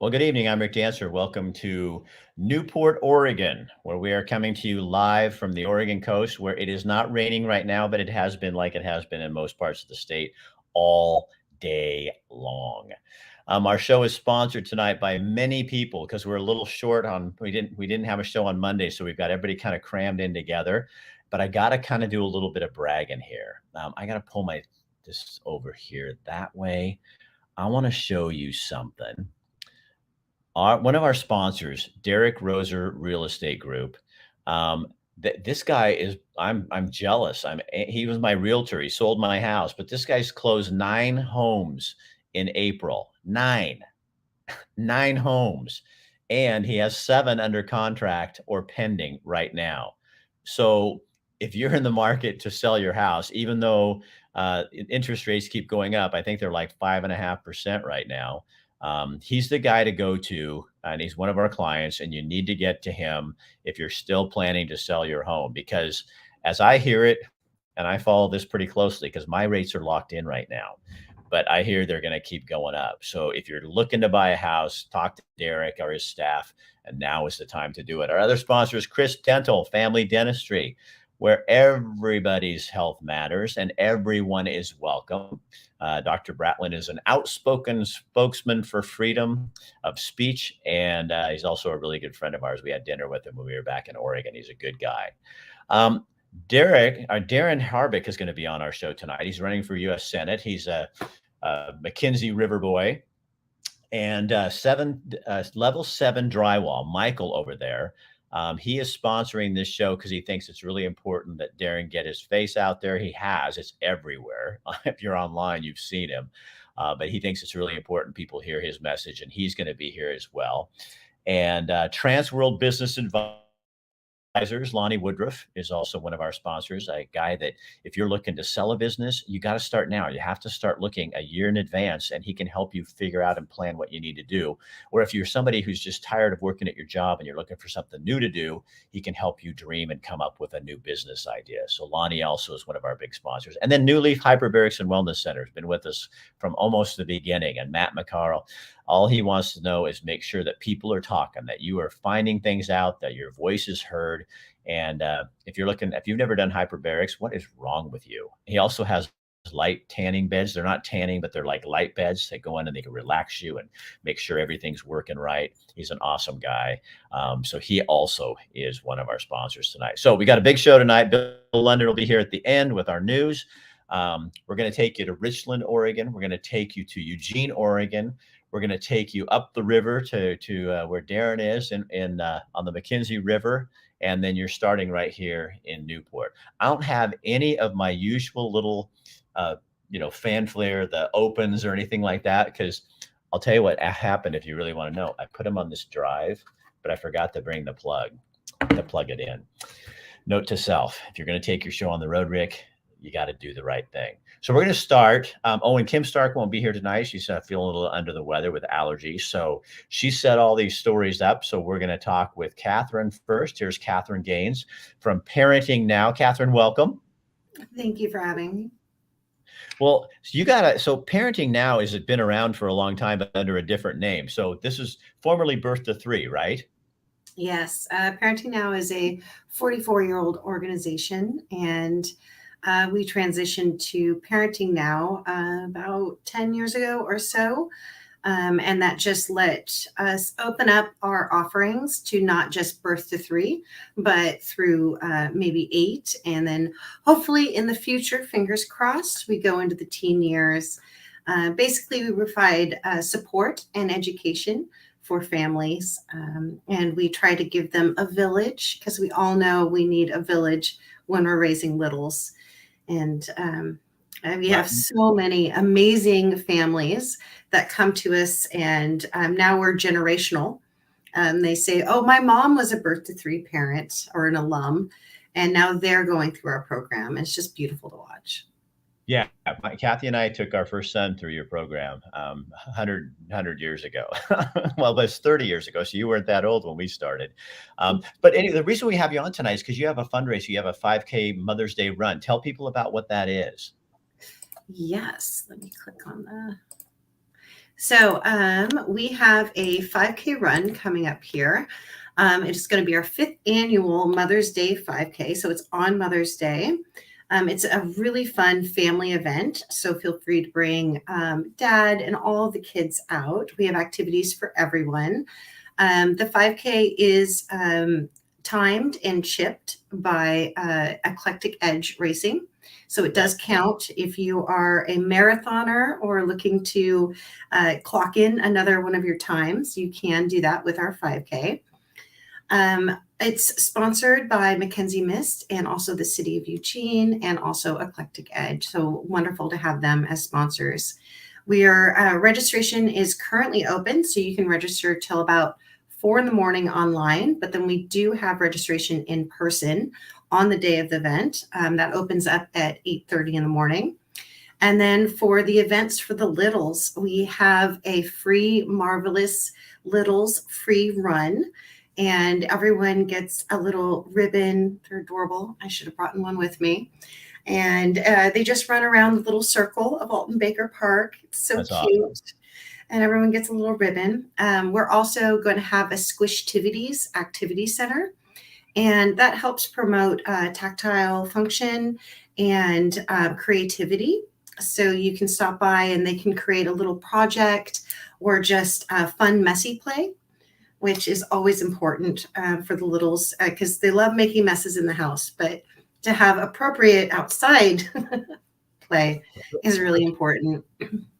Well, good evening. I'm Rick Dancer. Welcome to Newport, Oregon, where we are coming to you live from the Oregon coast, where it is not raining right now, but it has been like it has been in most parts of the state all day long. Our show is sponsored tonight by many people because we're a little short on we didn't have a show on Monday, so we've got everybody kind of crammed in together. But I got to kind of do a little bit of bragging here. I got to pull my this over here that way. I want to show you something. One of our sponsors, Derek Roser Real Estate Group. This guy is I'm jealous. He was my realtor. He sold my house, but this guy's closed 9 homes in April. Nine homes, and he has 7 under contract or pending right now. So if you're in the market to sell your house, even though interest rates keep going up, I think they're like 5.5% right now. He's the guy to go to, and he's one of our clients, and you need to get to him if you're still planning to sell your home, because as I hear it, and I follow this pretty closely because my rates are locked in right now, but I hear they're going to keep going up. So if you're looking to buy a house, talk to Derek or his staff, and now is the time to do it. Our other sponsor is Chris Dental Family Dentistry, where everybody's health matters and everyone is welcome. Dr. Bratlin is an outspoken spokesman for freedom of speech, and he's also a really good friend of ours. We had dinner with him when we were back in Oregon. He's a good guy. Darin Harbick is going to be on our show tonight. He's running for U.S. Senate. He's a McKinsey River boy, and level 7 drywall. Michael over there. He is sponsoring this show because he thinks it's really important that Darin get his face out there. He has. It's everywhere. If you're online, you've seen him. But he thinks it's really important people hear his message, and he's going to be here as well. And Trans World Business Advisors, Lonnie Woodruff is also one of our sponsors, a guy that if you're looking to sell a business, you got to start now. You have to start looking a year in advance, and he can help you figure out and plan what you need to do. Or if you're somebody who's just tired of working at your job and you're looking for something new to do, he can help you dream and come up with a new business idea. So Lonnie also is one of our big sponsors. And then New Leaf Hyperbarics and Wellness Center has been with us from almost the beginning. And Matt McCarl, all he wants to know is make sure that people are talking, that you are finding things out, that your voice is heard. And if you've never done hyperbarics, what is wrong with you? He also has light tanning beds. They're not tanning, but they're like light beds. They go in and they can relax you and make sure everything's working right. He's an awesome guy. So he also is one of our sponsors tonight. So we got a big show tonight. Bill Lundun will be here at the end with our news. We're going to take you to Richland, Oregon. We're going to take you to Eugene, Oregon. We're going to take you up the river to where Darin is on the McKinsey River. And then you're starting right here in Newport. I don't have any of my usual little, fanfare, the opens or anything like that, because I'll tell you what happened if you really want to know. I put them on this drive, but I forgot to bring the plug to plug it in. Note to self, if you're going to take your show on the road, Rick, you got to do the right thing. So we're going to start. And Kim Stark won't be here tonight. She's feeling a little under the weather with allergies. So she set all these stories up. So we're going to talk with Catherine first. Here's Catherine Gaines from Parenting Now. Catherine, welcome. Thank you for having me. Well, so Parenting Now has been around for a long time, but under a different name. So this is formerly Birth to 3, right? Yes. Parenting Now is a 44-year-old organization, and we transitioned to Parenting Now about 10 years ago or so. And that just let us open up our offerings to not just birth to 3, but through maybe 8. And then hopefully in the future, fingers crossed, we go into the teen years. Basically, we provide support and education for families. And we try to give them a village, because we all know we need a village when we're raising littles. And we have so many amazing families that come to us, and now we're generational. They say, oh, my mom was a birth to 3 parent or an alum, and now they're going through our program. It's just beautiful to watch. Yeah, Kathy and I took our first son through your program 100 years ago. Well, that's 30 years ago, so you weren't that old when we started. But anyway, the reason we have you on tonight is because you have a fundraiser. You have a 5K Mother's Day run. Tell people about what that is. Yes, let me click on that. So we have a 5K run coming up here. It's going to be our 5th annual Mother's Day 5K. So it's on Mother's Day. It's a really fun family event. So feel free to bring dad and all the kids out. We have activities for everyone. The 5K is timed and chipped by Eclectic Edge Racing. So it does count if you are a marathoner or looking to clock in another one of your times. You can do that with our 5K. It's sponsored by Mackenzie Mist and also the City of Eugene and also Eclectic Edge. So wonderful to have them as sponsors. Registration is currently open, so you can register till about 4 in the morning online, but then we do have registration in person on the day of the event. That opens up at 8:30 in the morning. And then for the events for the littles, we have a free Marvelous Littles free run, and everyone gets a little ribbon. They're adorable. I should have brought one with me. And they just run around the little circle of Alton Baker Park. It's so That's cute. awesome. And everyone gets a little ribbon. We're also going to have a Squishtivities activity center, and that helps promote tactile function and creativity. So you can stop by and they can create a little project or just fun, messy play, which is always important for the littles because they love making messes in the house, but to have appropriate outside play is really important.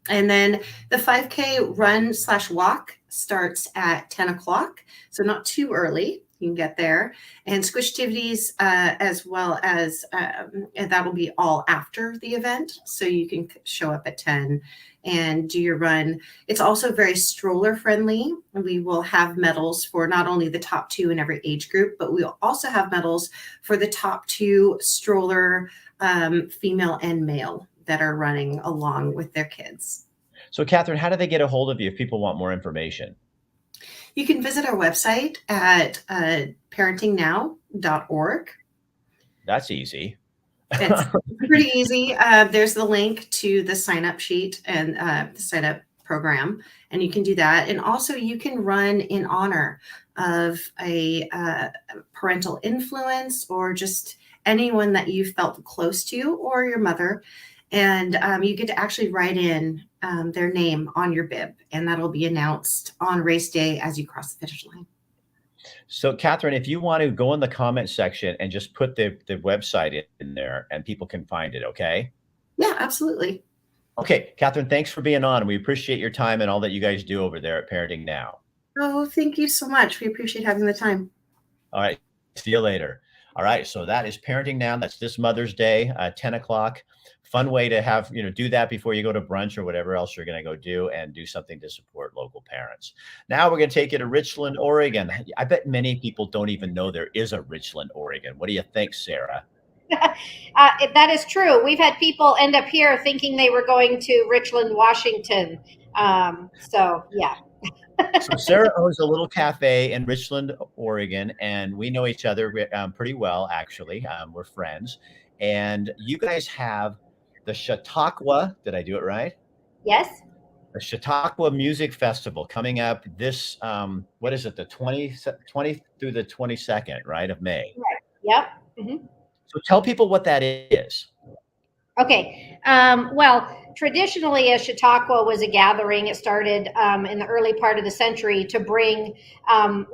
And then the 5K run/walk starts at 10 o'clock, so not too early. You can get there. And Squishtivities, as well as and that will be all after the event, so you can show up at 10 and do your run. It's also very stroller friendly. We will have medals for not only the top 2 in every age group, but we'll also have medals for the top 2 stroller female and male that are running along with their kids. So Catherine, how do they get a hold of you if people want more information? You can visit our website at parentingnow.org. That's easy. It's pretty easy. There's the link to the sign-up sheet and the sign-up program, and you can do that. And also you can run in honor of a parental influence or just anyone that you felt close to or your mother. And you get to actually write in their name on your bib, and that'll be announced on race day as you cross the finish line. So Catherine, if you want to go in the comment section and just put the website in there and people can find it, okay? Yeah, absolutely. Okay, Catherine, thanks for being on. We appreciate your time and all that you guys do over there at Parenting Now. Oh, thank you so much. We appreciate having the time. All right, see you later. All right, so that is Parenting Now. That's this Mother's Day, 10 o'clock. Fun way to have, do that before you go to brunch or whatever else you're going to go do, and do something to support local parents. Now we're going to take you to Richland, Oregon. I bet many people don't even know there is a Richland, Oregon. What do you think, Sarah? That is true. We've had people end up here thinking they were going to Richland, Washington. So, yeah. So Sarah owns a little cafe in Richland, Oregon, and we know each other pretty well, actually. We're friends. And you guys have the Chautauqua, did I do it right? Yes. The Chautauqua Music Festival coming up this, what is it, the 20 through the 22nd, right, of May? Right. Yep. Mm-hmm. So tell people what that is. Okay. Well, traditionally, a Chautauqua was a gathering. It started in the early part of the century to bring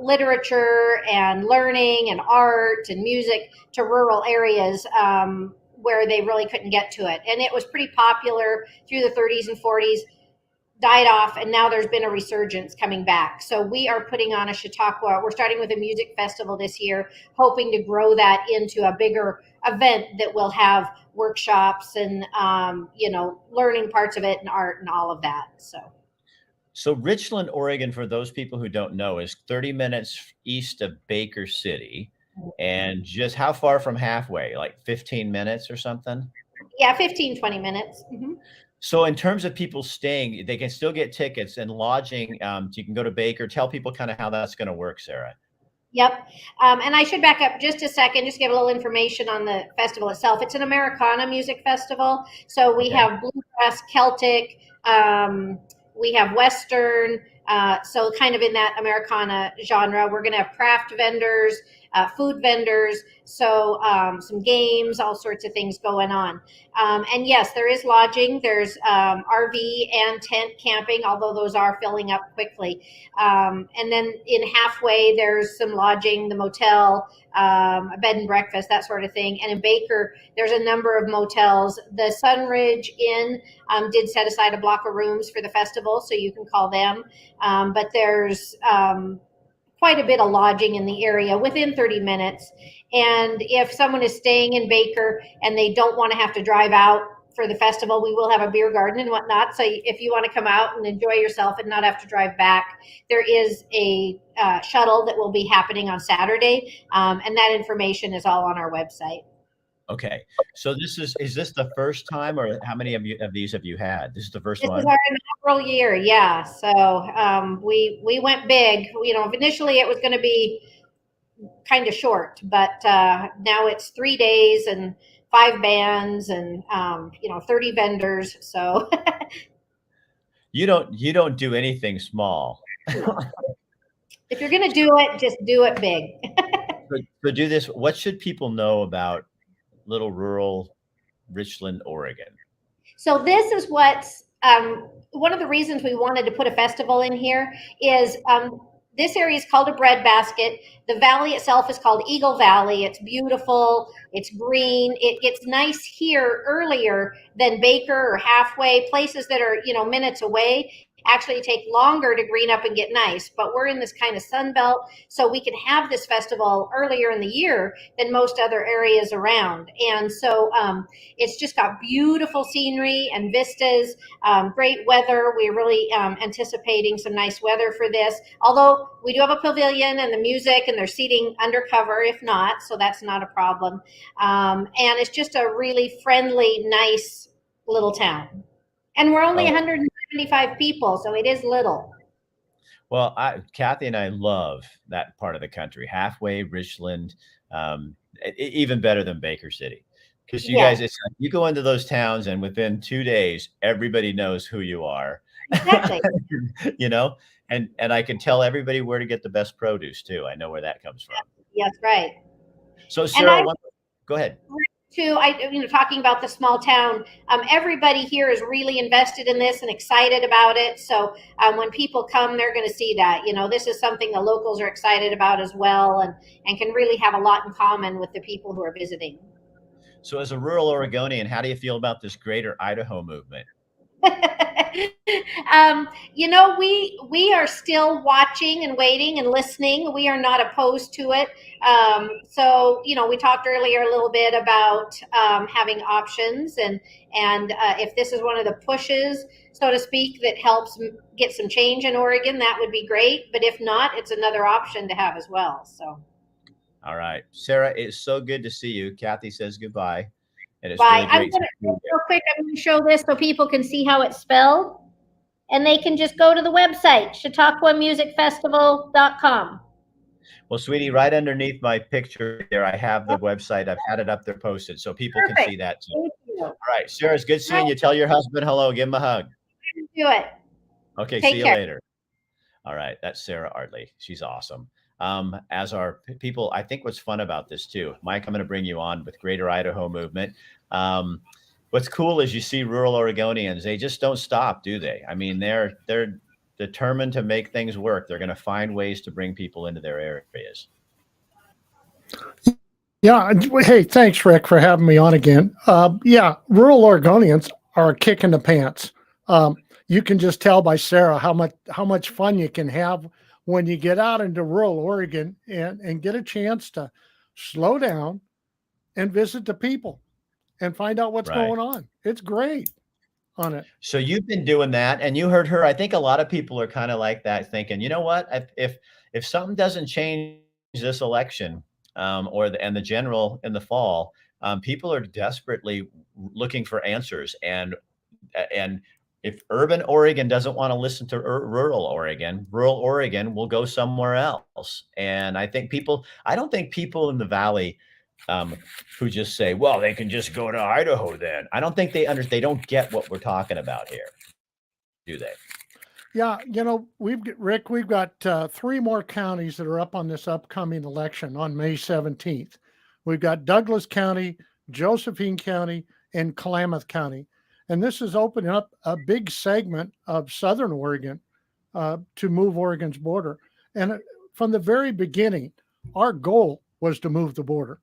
literature and learning and art and music to rural areas where they really couldn't get to it. And it was pretty popular through the 30s and 40s, died off, and now there's been a resurgence coming back. So we are putting on a Chautauqua. We're starting with a music festival this year, hoping to grow that into a bigger event that will have workshops and, learning parts of it and art and all of that. So Richland, Oregon, for those people who don't know, is 30 minutes east of Baker City. And just how far from halfway? Like 15 minutes or something? Yeah, 15, 20 minutes. Mm-hmm. So in terms of people staying, they can still get tickets and lodging. You can go to Baker. Tell people kind of how that's going to work, Sarah. Yep. And I should back up just a second, just give a little information on the festival itself. It's an Americana music festival. So we have bluegrass, Celtic, We have Western, so kind of in that Americana genre. We're going to have craft vendors, food vendors, so some games, all sorts of things going on. And yes, there is lodging. There's RV and tent camping, although those are filling up quickly. And then in halfway, there's some lodging, the motel, a bed and breakfast, that sort of thing. And in Baker, there's a number of motels. The Sunridge Inn did set aside a block of rooms for the festival, so you can call them. But there's quite a bit of lodging in the area within 30 minutes. And if someone is staying in Baker and they don't want to have to drive out for the festival, we will have a beer garden and whatnot. So if you want to come out and enjoy yourself and not have to drive back, there is a shuttle that will be happening on Saturday. And that information is all on our website. Okay. So is this the first time, or how many of these have you had? This is the first one? This is our inaugural year. Yeah. So we went big. Initially it was going to be kind of short, but now it's 3 days and 5 bands and 30 vendors. So you don't do anything small. If you're going to do it, just do it big. So do this. What should people know about little rural Richland, Oregon? So this is what's one of the reasons we wanted to put a festival in here is this area is called a breadbasket. The valley itself is called Eagle Valley. It's beautiful. It's green. It gets nice here earlier than Baker or Halfway. Places that are, minutes away actually take longer to green up and get nice. But we're in this kind of sun belt, so we can have this festival earlier in the year than most other areas around. And so it's just got beautiful scenery and vistas, great weather. We're really anticipating some nice weather for this. Although we do have a pavilion and the music, and there's seating undercover if not, so that's not a problem. And it's just a really friendly, nice little town. And we're only 175 people, so it is little. Well, Kathy and I love that part of the country. Halfway, Richland, even better than Baker City, because you guys, it's like you go into those towns, and within 2 days, everybody knows who you are. Exactly. And I can tell everybody where to get the best produce too. I know where that comes from. Yes, right. So Sarah, go ahead. Talking about the small town, everybody here is really invested in this and excited about it. So when people come, they're going to see that, this is something the locals are excited about as well, and can really have a lot in common with the people who are visiting. So as a rural Oregonian, how do you feel about this Greater Idaho Movement? We are still watching and waiting and listening. We are not opposed to it. So we talked earlier a little bit about having options, and if this is one of the pushes, so to speak, that helps get some change in Oregon, that would be great. But if not, it's another option to have as well. So. All right, Sarah, it's so good to see you. Kathy says goodbye. And it's Bye. really great. Real quick, I'm going to show this so people can see how it's spelled. And they can just go to the website, chautauquamusicfestival.com. Well, sweetie, right underneath my picture there, I have the website. I've had it up there posted so people can see that too. Thank you. All right, Sarah, it's good seeing you. Tell your husband hello. Give him a hug. Do it. Okay, Take see you care. later. All right, that's Sarah Ardley. She's awesome. As our people, I think what's fun about this too, Mike, I'm going to bring you on with Greater Idaho Movement. What's cool is you see rural Oregonians, they just don't stop, do they? I mean, they're determined to make things work. They're going to find ways to bring people into their areas. Yeah. Hey, thanks, Rick, for having me on again. Rural Oregonians are a kick in the pants. You can just tell by Sarah how much fun you can have when you get out into rural Oregon and get a chance to slow down and visit the people and find out what's going on. It's great on it. So you've been doing that, and you heard her. I think a lot of people are kind of like that, thinking, you know what, if something doesn't change this election, and the general in the fall, people are desperately looking for answers. And if urban Oregon doesn't want to listen to rural Oregon will go somewhere else. And I don't think people in the Valley who just say, well, they can just go to Idaho then. I don't think they don't get what we're talking about here, do they? Yeah, we've got 3 more counties that are up on this upcoming election on May 17th. We've got Douglas County, Josephine County, and Klamath County. And this is opening up a big segment of Southern Oregon to move Oregon's border. And from the very beginning, our goal was to move the border,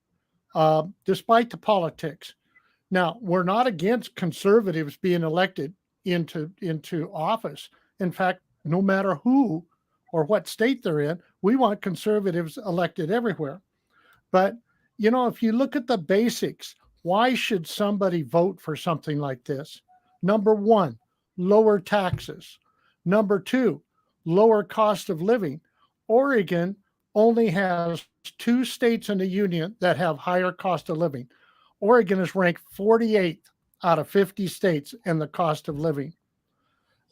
despite the politics. Now, we're not against conservatives being elected into office. In fact, no matter who or what state they're in, we want conservatives elected everywhere. But, if you look at the basics, why should somebody vote for something like this? Number one, lower taxes. Number two, lower cost of living. Oregon only has 2 states in the union that have higher cost of living. Oregon is ranked 48th out of 50 states in the cost of living.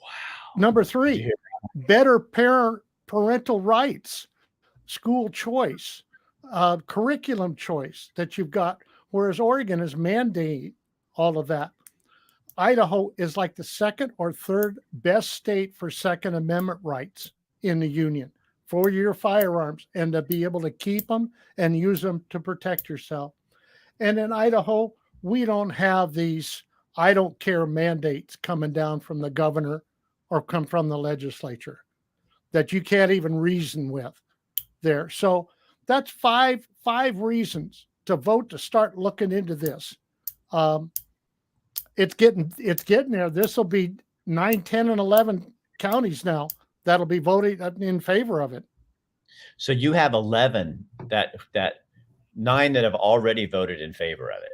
Wow. Number 3, better parental rights, school choice, curriculum choice that you've got, whereas Oregon is mandating all of that. Idaho is like the 2nd or 3rd best state for Second Amendment rights in the union for your firearms and to be able to keep them and use them to protect yourself. And in Idaho, we don't have these I don't care mandates coming down from the governor or come from the legislature that you can't even reason with there. So that's five reasons to vote to start looking into this. It's getting there. This will be 9, 10, and 11 counties now that'll be voting in favor of it. So you have 11 that 9 that have already voted in favor of it.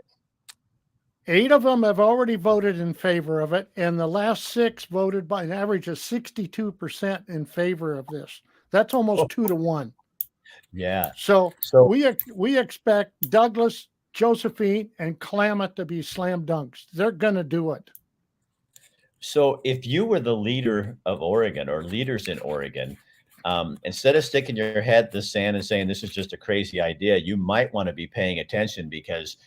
8 of them have already voted in favor of it, and the last 6 voted by an average of 62% in favor of this. That's almost 2 to 1. Yeah. So we expect Douglas, Josephine, and Klamath to be slam dunks. They're going to do it. So if you were the leader of Oregon or leaders in Oregon, instead of sticking your head in the sand and saying this is just a crazy idea, you might want to be paying attention because,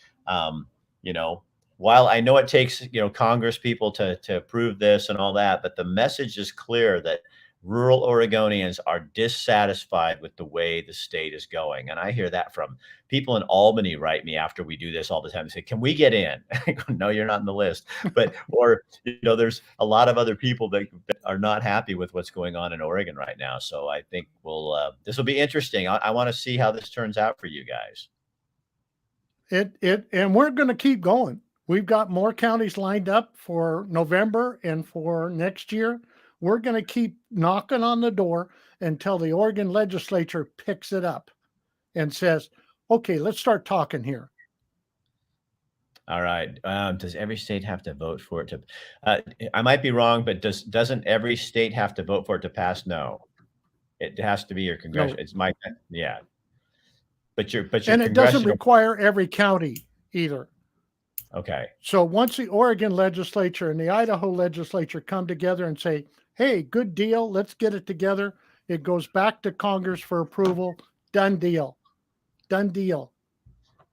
while I know it takes, Congress people to approve this and all that, but the message is clear that rural Oregonians are dissatisfied with the way the state is going. And I hear that from people in Albany write me after we do this all the time and say, can we get in? I go, no, you're not in the list. But, or, there's a lot of other people that are not happy with what's going on in Oregon right now. So I think this will be interesting. I want to see how this turns out for you guys. And we're going to keep going. We've got more counties lined up for November and for next year. We're going to keep knocking on the door until the Oregon legislature picks it up and says, okay, let's start talking here. All right. Does every state have to vote for it to, I might be wrong, but doesn't every state have to vote for it to pass? No, it has to be your congressional. No. Yeah. But and it doesn't require every county either. Okay. So once the Oregon legislature and the Idaho legislature come together and say, hey, good deal, let's get it together, it goes back to Congress for approval. Done deal. Done deal.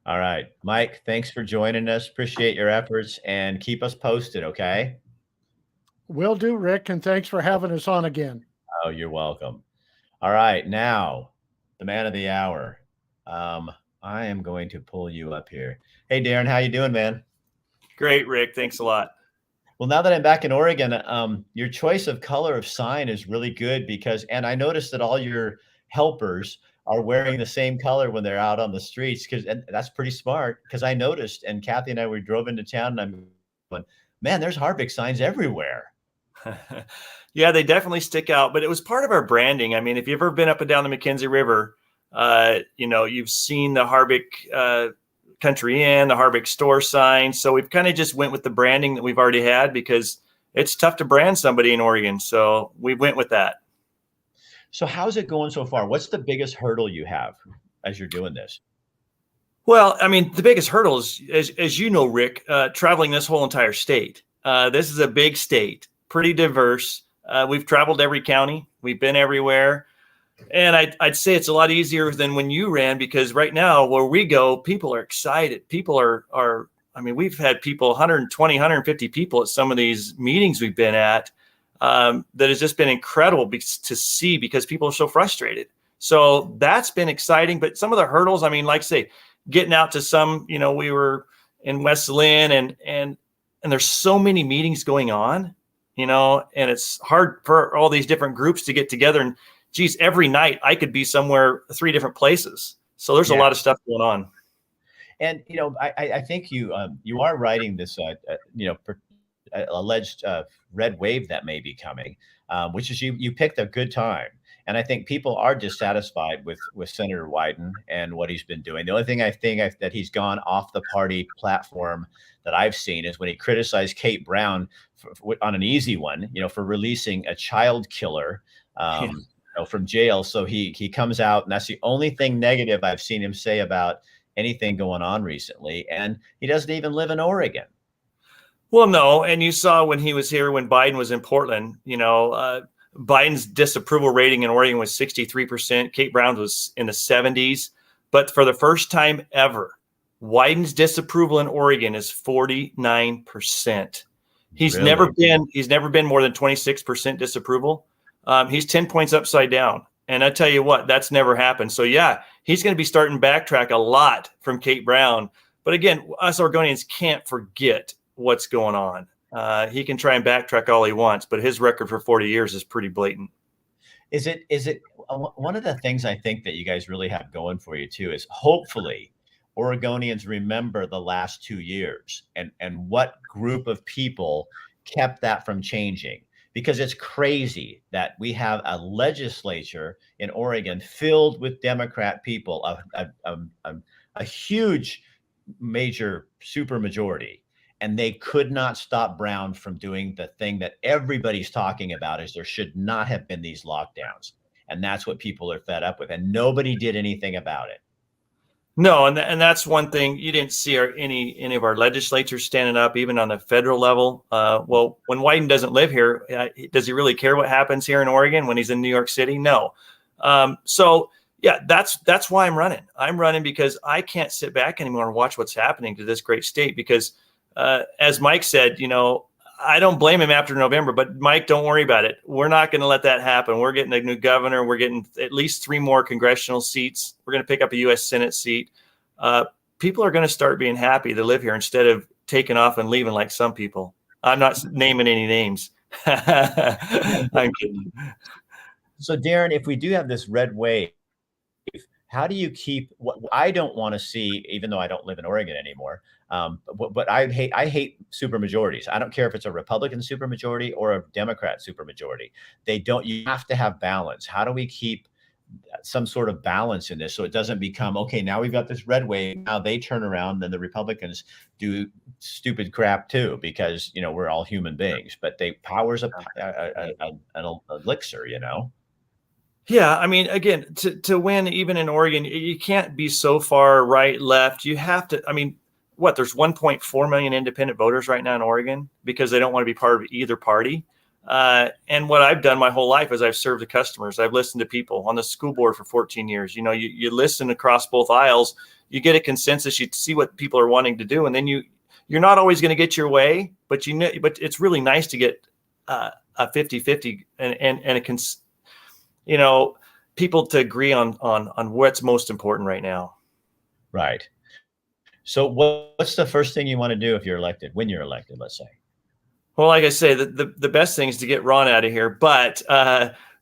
All right. Mike, thanks for joining us. Appreciate your efforts and keep us posted, okay? Will do, Rick, and thanks for having us on again. Oh, you're welcome. All right. Now, the man of the hour. I am going to pull you up here. Hey, Darin, how you doing, man? Great, Rick. Thanks a lot. Well, now that I'm back in Oregon, your choice of color of sign is really good and I noticed that all your helpers are wearing the same color when they're out on the streets and that's pretty smart because I noticed, and Kathy and I, we drove into town and I'm going, man, there's Harbick signs everywhere. Yeah, they definitely stick out, but it was part of our branding. I mean, if you've ever been up and down the McKenzie River, you've seen the Harbick Country Inn, the Harbick store sign. So we've kind of just went with the branding that we've already had because it's tough to brand somebody in Oregon. So we went with that. So how's it going so far? What's the biggest hurdle you have as you're doing this? Well, I mean, the biggest hurdle is, as you know, Rick, traveling this whole entire state. This is a big state, pretty diverse. We've traveled every county. We've been everywhere. And I'd say it's a lot easier than when you ran because right now where we go, people are excited. People we've had people, 120, 150 people at some of these meetings we've been at. that has just been incredible to see because people are so frustrated. So that's been exciting. But some of the hurdles, I mean, like say, getting out to some, we were in West Lynn and there's so many meetings going on, and it's hard for all these different groups to get together. And geez, every night I could be somewhere 3 different places. So there's a lot of stuff going on. And, I think you are writing this, alleged red wave that may be coming, which is you picked a good time. And I think people are dissatisfied with Senator Wyden and what he's been doing. The only thing I think that he's gone off the party platform that I've seen is when he criticized Kate Brown on an easy one, for releasing a child killer from jail. So he comes out, and that's the only thing negative I've seen him say about anything going on recently. And he doesn't even live in Oregon. Well, no. And you saw when he was here, when Biden was in Portland, Biden's disapproval rating in Oregon was 63%. Kate Brown was in the 70s. But for the first time ever, Wyden's disapproval in Oregon is 49%. He's Really? never been more than 26% disapproval. He's 10 points upside down. And I tell you what, that's never happened. So yeah, he's going to be starting backtrack a lot from Kate Brown. But again, us Oregonians can't forget what's going on. He can try and backtrack all he wants, but his record for 40 years is pretty blatant. Is it one of the things I think that you guys really have going for you too is hopefully Oregonians remember the last 2 years and what group of people kept that from changing, because it's crazy that we have a legislature in Oregon filled with Democrat people, a huge major supermajority. And they could not stop Brown from doing the thing that everybody's talking about, is there should not have been these lockdowns. And that's what people are fed up with. And nobody did anything about it. No, and that's one thing you didn't see any of our legislators standing up, even on the federal level. Well, when Wyden doesn't live here, does he really care what happens here in Oregon when he's in New York City? No. So yeah, that's why I'm running. I'm running because I can't sit back anymore and watch what's happening to this great state. Because as Mike said, I don't blame him after November, but Mike, don't worry about it. We're not going to let that happen. We're getting a new governor. We're getting at least 3 more congressional seats. We're going to pick up a U.S. Senate seat. People are going to start being happy to live here instead of taking off and leaving like some people. I'm not naming any names. I'm kidding. So Darin, if we do have this red wave, how do you keep what I don't want to see, even though I don't live in Oregon anymore? But I hate supermajorities. I don't care if it's a Republican supermajority or a Democrat supermajority. You have to have balance. How do we keep some sort of balance in this so it doesn't become, okay, now we've got this red wave, now they turn around, then the Republicans do stupid crap too, because we're all human beings, but power's an elixir, Yeah, I mean, again, to win, even in Oregon, you can't be so far right, left. You have to, I mean, there's 1.4 million independent voters right now in Oregon because they don't want to be part of either party. And what I've done my whole life is I've served the customers. I've listened to people on the school board for 14 years. You listen across both aisles, you get a consensus, you see what people are wanting to do. And then you're not always going to get your way, but but it's really nice to get a 50-50 and people to agree on what's most important right now. Right. So what's the first thing you want to do if you're elected, when you're elected, let's say? Well, like I say, the best thing is to get Ron out of here. But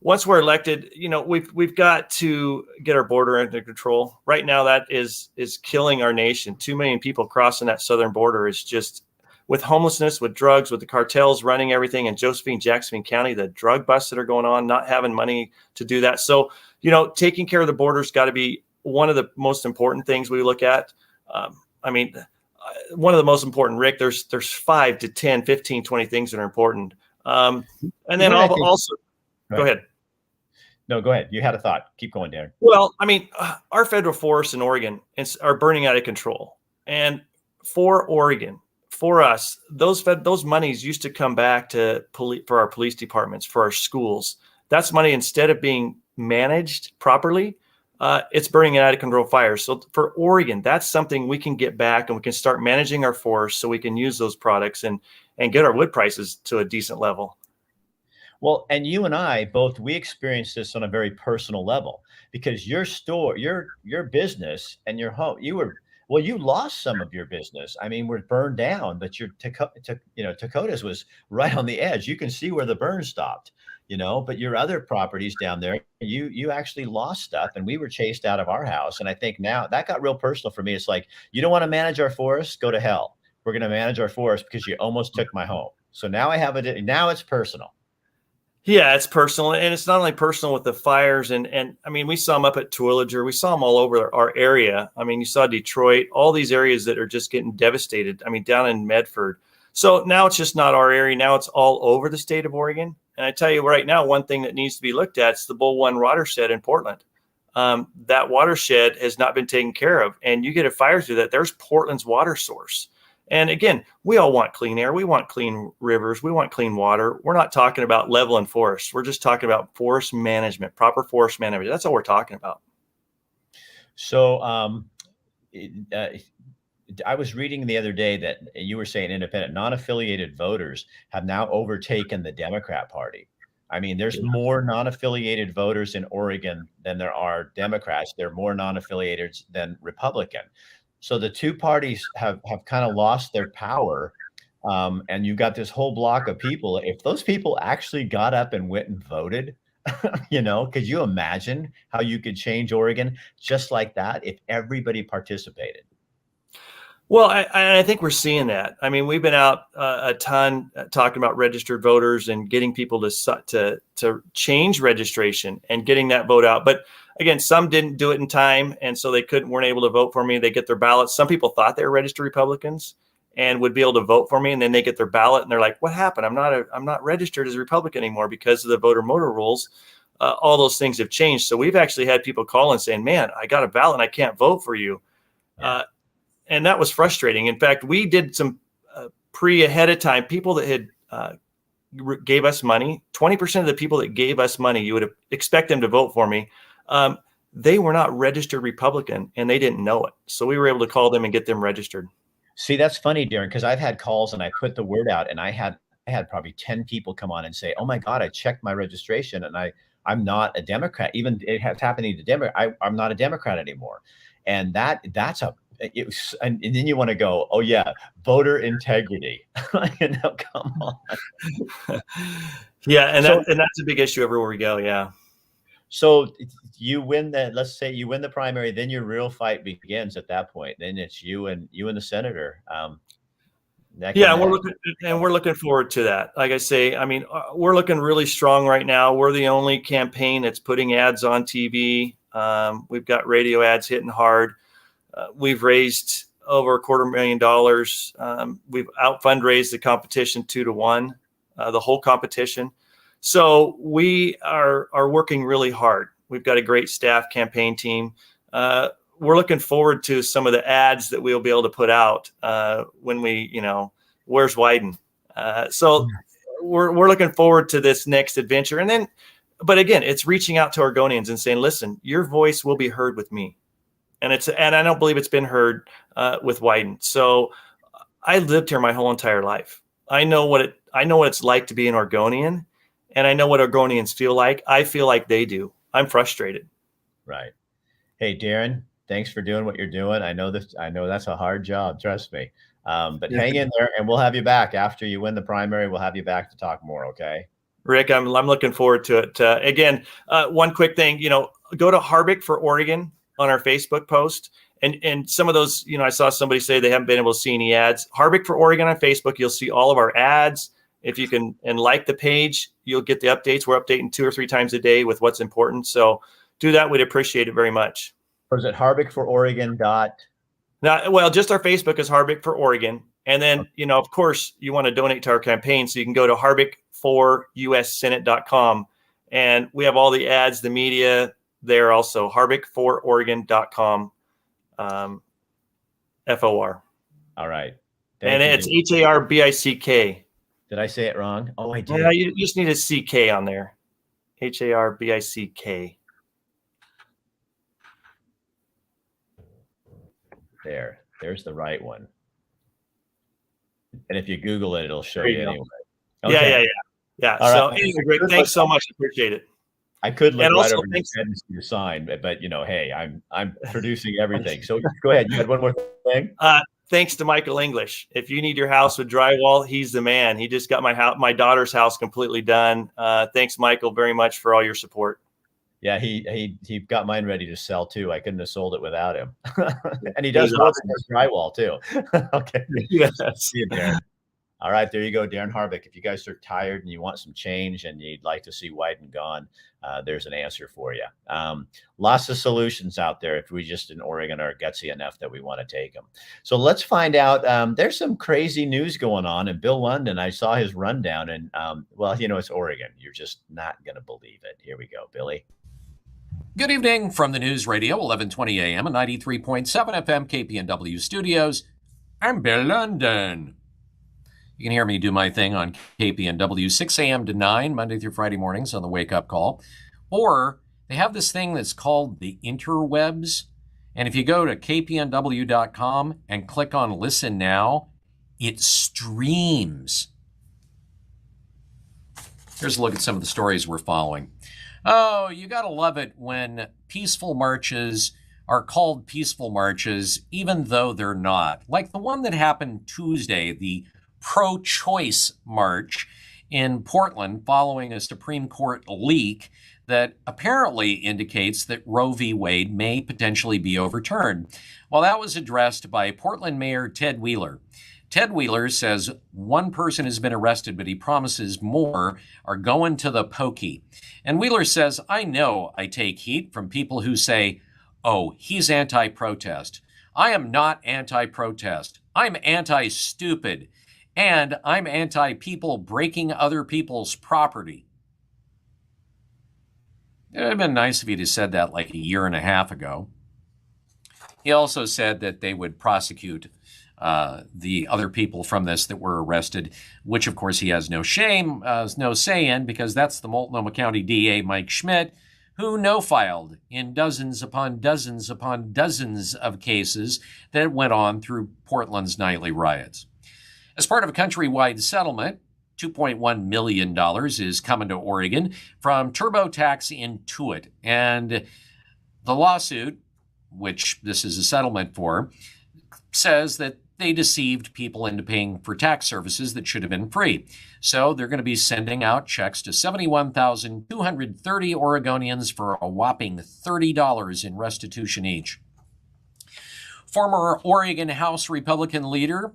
once we're elected, we've got to get our border under control. Right now, that is killing our nation. 2 million people crossing that southern border is just, with homelessness, with drugs, with the cartels running everything in Josephine, Jackson County, the drug busts that are going on, not having money to do that. So, taking care of the border's got to be one of the most important things we look at. One of the most important, Rick, there's 5 to 10, 15, 20 things that are important. And then also, go ahead. No, go ahead. You had a thought. Keep going, Darin. Well, our federal forests in Oregon are burning out of control. And for Oregon, for us, those monies used to come back to for our police departments, for our schools. That's money, instead of being managed properly, it's burning out of control fires. So for Oregon, that's something we can get back, and we can start managing our forests so we can use those products and get our wood prices to a decent level. Well, and you and I both, we experienced this on a very personal level because your store, your business and your home, well, you lost some of your business. I mean, we're burned down, but Dakota's was right on the edge. You can see where the burn stopped, but your other properties down there, you actually lost stuff, and we were chased out of our house. And I think now that got real personal for me. It's like, you don't want to manage our forest, go to hell. We're going to manage our forest because you almost took my home. So now now it's personal. Yeah, it's personal, and it's not only personal with the fires, and I mean, we saw them up at Terwilliger, we saw them all over our area. I mean, you saw Detroit, all these areas that are just getting devastated. I mean, down in Medford. So now it's just not our area. Now it's all over the state of Oregon. And I tell you right now, one thing that needs to be looked at is the Bull One watershed in Portland. That watershed has not been taken care of, and you get a fire through that. There's Portland's water source. And again, we all want clean air. We want clean rivers. We want clean water. We're not talking about leveling forests. We're just talking about forest management, proper forest management. That's all we're talking about. So I was reading the other day that you were saying independent, non-affiliated voters have now overtaken the Democrat Party. I mean, there's more non-affiliated voters in Oregon than there are Democrats. There are more non-affiliated than Republican. So the two parties have kind of lost their power. And you've got this whole block of people. If those people actually got up and went and voted, could you imagine how you could change Oregon just like that if everybody participated? Well, I think we're seeing that. I mean, we've been out a ton talking about registered voters and getting people to change registration and getting that vote out. But again, some didn't do it in time, and so they weren't able to vote for me. They get their ballots. Some people thought they were registered Republicans and would be able to vote for me, and then they get their ballot and they're like, "What happened? I'm not registered as a Republican anymore because of the voter motor rules." All those things have changed. So we've actually had people call and saying, "Man, I got a ballot and I can't vote for you." Yeah. And that was frustrating. In fact, we did some ahead of time. People that had gave us money, 20% of the people that gave us money, you would expect them to vote for me. They were not registered Republican, and they didn't know it. So we were able to call them and get them registered. See, that's funny, Darin, because I've had calls and I put the word out, and I had probably 10 people come on and say, "Oh my God, I checked my registration and I'm not a Democrat." Even it has happening to Democrat. I'm not a Democrat anymore. And and then you want to go, "Oh yeah, voter integrity." Come on. Yeah, and that's a big issue everywhere we go. Yeah. So you win let's say you win the primary, then your real fight begins at that point. Then it's you and the senator. Yeah, and we're looking forward to that. Like I say, I mean, we're looking really strong right now. We're the only campaign that's putting ads on TV. We've got radio ads hitting hard. We've raised over $250,000. We've out fundraised the competition 2-1, the whole competition. So we are working really hard. We've got a great staff campaign team. We're looking forward to some of the ads that we'll be able to put out when we, where's Wyden? So we're looking forward to this next adventure. But again, it's reaching out to Oregonians and saying, "Listen, your voice will be heard with me." And I don't believe it's been heard with Wyden. So I lived here my whole entire life. I know what it's like to be an Oregonian, and I know what Oregonians feel like. I feel like they do. I'm frustrated. Right. Hey, Darin, thanks for doing what you're doing. I know that's a hard job. Trust me. But hang in there, and we'll have you back after you win the primary. We'll have you back to talk more. Okay. Rick, I'm looking forward to it. Again, one quick thing, go to Harbick for Oregon on our Facebook post. And some of those, I saw somebody say they haven't been able to see any ads. Harbick for Oregon on Facebook. You'll see all of our ads. If you can and like the page, you'll get the updates. We're updating 2 or 3 times a day with what's important. So do that. We'd appreciate it very much. Or is it Harbick for Oregon ? Now, well, just our Facebook is Harbick for Oregon. And then, of course, you want to donate to our campaign. So you can go to harbick4ussenate.com. And we have all the ads, the media there also, harbick4oregon.com. FOR. All right. And it's HARBICK. Did I say it wrong? Oh, I did. Yeah, you just need a CK on there. HARBICK. There's the right one. And if you Google it, it'll show you anyway. Okay. Yeah. Yeah. All So right. anyway, Greg, thanks so much. Appreciate it. I could look And right also, over your thanks. head and see the sign, but hey, I'm producing everything. So go ahead. You had one more thing. Thanks to Michael English. If you need your house with drywall, he's the man. He just got my daughter's house completely done. Thanks, Michael, very much for all your support. Yeah, he got mine ready to sell too. I couldn't have sold it without him. And he does He's more awesome. than just drywall too. Okay. Yes. See you, Darin. All right, there you go, Darin Harbick. If you guys are tired and you want some change and you'd like to see white and gone, there's an answer for you. Lots of solutions out there if we just in Oregon are gutsy enough that we want to take them. So let's find out. There's some crazy news going on. And Bill Lundun, I saw his rundown. And, well, it's Oregon. You're just not going to believe it. Here we go, Billy. Good evening from the News Radio, 1120 a.m. and 93.7 FM KPNW studios. I'm Bill Lundun. You can hear me do my thing on KPNW 6 a.m. to 9, Monday through Friday mornings on the Wake Up Call. Or they have this thing that's called the interwebs. And if you go to kpnw.com and click on Listen Now, it streams. Here's a look at some of the stories we're following. Oh, you got to love it when peaceful marches are called peaceful marches, even though they're not. Like the one that happened Tuesday, the pro-choice march in Portland following a Supreme Court leak that apparently indicates that Roe v. Wade may potentially be overturned. Well, that was addressed by Portland Mayor Ted Wheeler. Ted Wheeler says one person has been arrested, but he promises more are going to the pokey. And Wheeler says, I know I take heat from people who say, oh, he's anti-protest. I am not anti-protest. I'm anti-stupid. And I'm anti-people breaking other people's property. It would have been nice if he'd have said that like a year and a half ago. He also said that they would prosecute the other people from this that were arrested, which of course he has no say in, because that's the Multnomah County DA, Mike Schmidt, who no-filed in dozens upon dozens upon dozens of cases that went on through Portland's nightly riots. As part of a countrywide settlement, $2.1 million is coming to Oregon from TurboTax Intuit. And the lawsuit, which this is a settlement for, says that they deceived people into paying for tax services that should have been free. So they're going to be sending out checks to 71,230 Oregonians for a whopping $30 in restitution each. Former Oregon House Republican leader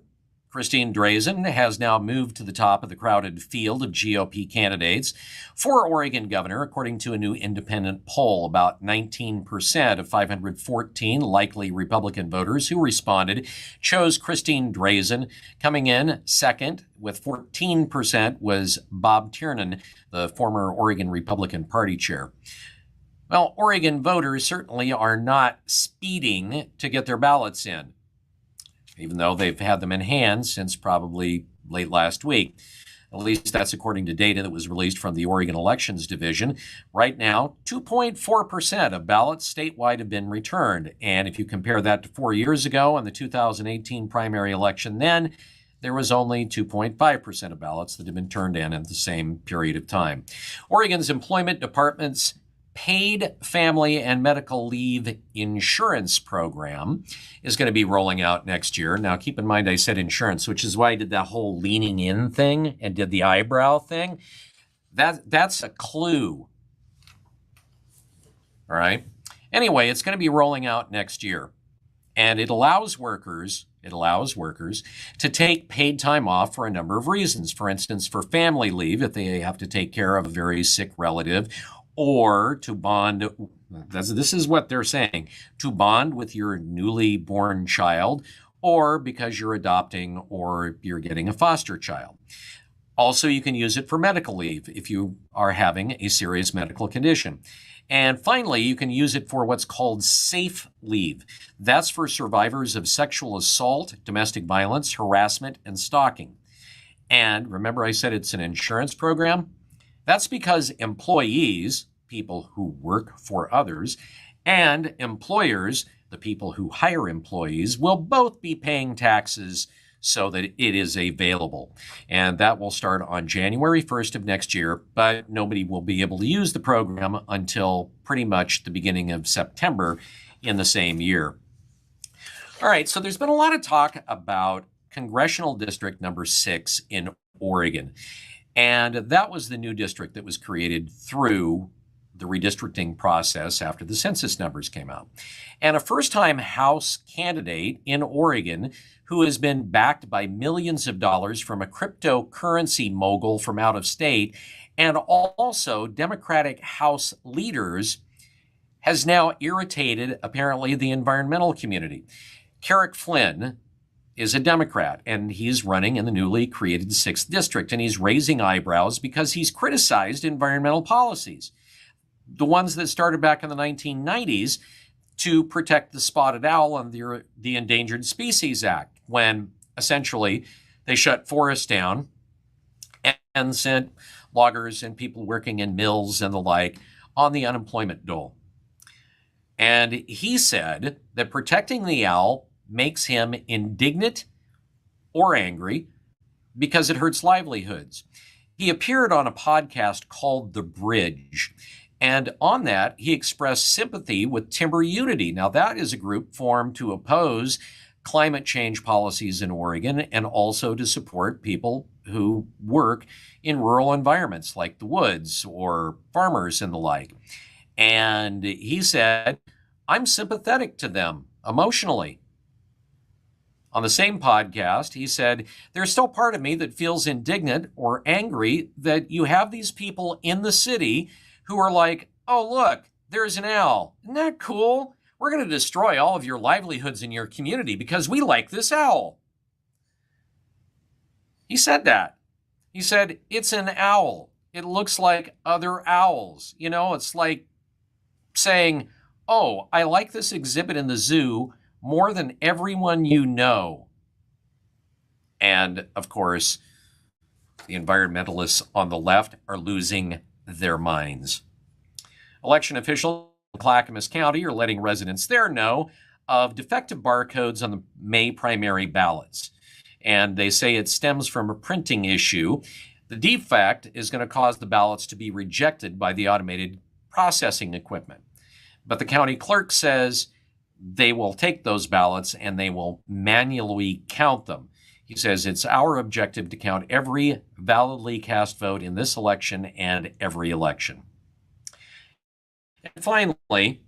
Christine Drazen has now moved to the top of the crowded field of GOP candidates for Oregon governor, according to a new independent poll. About 19% of 514 likely Republican voters who responded chose Christine Drazen. Coming in second with 14% was Bob Tiernan, the former Oregon Republican Party chair. Well, Oregon voters certainly are not speeding to get their ballots in, even though they've had them in hand since probably late last week. At least that's according to data that was released from the Oregon Elections Division. Right now, 2.4% of ballots statewide have been returned. And if you compare that to 4 years ago in the 2018 primary election, then there was only 2.5% of ballots that have been turned in the same period of time. Oregon's Employment Department's Paid Family and Medical Leave Insurance Program is going to be rolling out next year. Now, keep in mind, I said insurance, which is why I did that whole leaning in thing and did the eyebrow thing. That's a clue. All right. Anyway, it's going to be rolling out next year, and it allows workers to take paid time off for a number of reasons. For instance, for family leave, if they have to take care of a very sick relative, or to bond, this is what they're saying, to bond with your newly born child, or because you're adopting or you're getting a foster child. Also, you can use it for medical leave if you are having a serious medical condition. And finally, you can use it for what's called safe leave. That's for survivors of sexual assault, domestic violence, harassment, and stalking. And remember I said it's an insurance program? That's because employees, people who work for others, and employers, the people who hire employees, will both be paying taxes so that it is available. And that will start on January 1st of next year, but nobody will be able to use the program until pretty much the beginning of September in the same year. All right, so there's been a lot of talk about Congressional District number 6 in Oregon. And that was the new district that was created through the redistricting process after the census numbers came out. And a first-time House candidate in Oregon who has been backed by millions of dollars from a cryptocurrency mogul from out of state, and also Democratic House leaders, has now irritated, apparently, the environmental community. Carrick Flynn is a Democrat, and he's running in the newly created 6th District, and he's raising eyebrows because he's criticized environmental policies, the ones that started back in the 1990s to protect the spotted owl under the Endangered Species Act, when essentially they shut forests down and sent loggers and people working in mills and the like on the unemployment dole. And he said that protecting the owl makes him indignant or angry because it hurts livelihoods. He appeared on a podcast called The Bridge, and on that, he expressed sympathy with Timber Unity. Now, that is a group formed to oppose climate change policies in Oregon and also to support people who work in rural environments like the woods or farmers and the like. And he said, I'm sympathetic to them emotionally. On the same podcast, he said, there's still part of me that feels indignant or angry that you have these people in the city who are like, oh, look, there's an owl. Isn't that cool? We're going to destroy all of your livelihoods in your community because we like this owl. He said that. He said, it's an owl. It looks like other owls. You know, it's like saying, oh, I like this exhibit in the zoo more than everyone you know. And, of course, the environmentalists on the left are losing their minds. Election officials in Clackamas County are letting residents there know of defective barcodes on the May primary ballots. And they say it stems from a printing issue. The defect is going to cause the ballots to be rejected by the automated processing equipment. But the county clerk says they will take those ballots and they will manually count them. He says it's our objective to count every validly cast vote in this election and every election. And finally,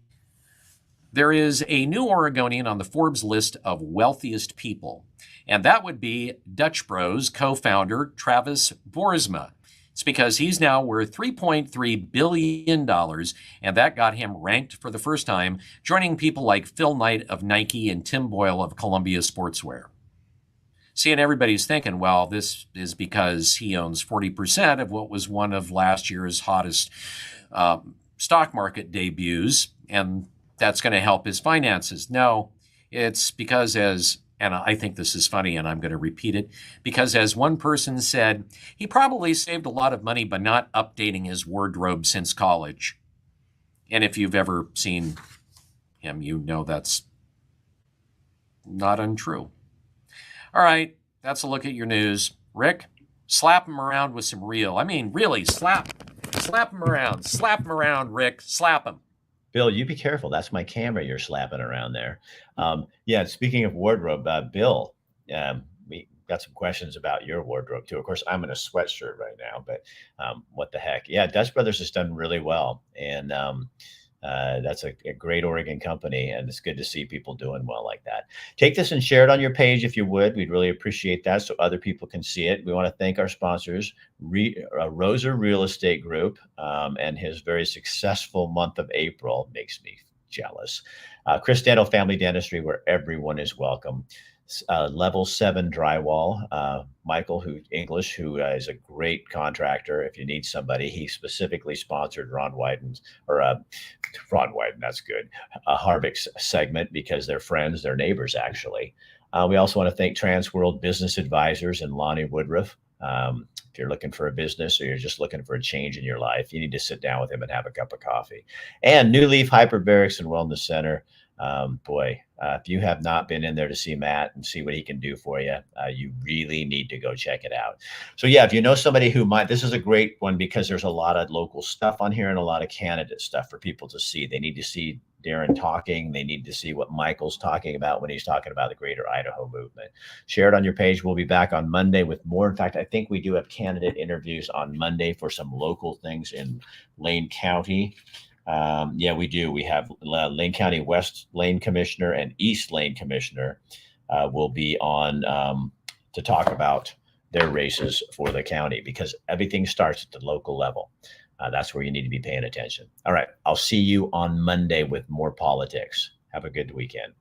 there is a new Oregonian on the Forbes list of wealthiest people, and that would be Dutch Bros co-founder Travis Boersma. It's because he's now worth $3.3 billion, and that got him ranked for the first time, joining people like Phil Knight of Nike and Tim Boyle of Columbia Sportswear. See, and everybody's thinking, well, this is because he owns 40% of what was one of last year's hottest stock market debuts, and that's going to help his finances. No, it's because and I think this is funny, and I'm going to repeat it, because as one person said, he probably saved a lot of money by not updating his wardrobe since college. And if you've ever seen him, you know that's not untrue. All right, that's a look at your news. Rick, slap him around with some real. I mean, really, slap him around. Slap him around, Rick. Slap him. Bill, you be careful. That's my camera you're slapping around there. Yeah, speaking of wardrobe, Bill, we got some questions about your wardrobe too. Of course, I'm in a sweatshirt right now, but what the heck? Yeah, Dutch Brothers has done really well. And that's a great Oregon company, and it's good to see people doing well like that. Take this and share it on your page if you would. We'd really appreciate that so other people can see it. We want to thank our sponsors, Rosa Real Estate Group, and his very successful month of April makes me jealous. Chris Dental Family Dentistry, where everyone is welcome. Level 7 Drywall, Michael English, who is a great contractor. If you need somebody, he specifically sponsored Ron Wyden's, that's good, Harbick's segment because they're friends, they're neighbors actually. We also want to thank Trans World Business Advisors and Lonnie Woodruff. If you're looking for a business or you're just looking for a change in your life, you need to sit down with him and have a cup of coffee. And New Leaf Hyperbarics and Wellness Center. Boy, if you have not been in there to see Matt and see what he can do for you, you really need to go check it out. So yeah, if you know somebody who might, this is a great one because there's a lot of local stuff on here and a lot of candidate stuff for people to see. They need to see Darin talking. They need to see what Michael's talking about when he's talking about the Greater Idaho Movement. Share it on your page. We'll be back on Monday with more. In fact, I think we do have candidate interviews on Monday for some local things in Lane County. Yeah, we do. We have Lane County West Lane Commissioner and East Lane Commissioner will be on to talk about their races for the county, because everything starts at the local level. That's where you need to be paying attention. All right. I'll see you on Monday with more politics. Have a good weekend.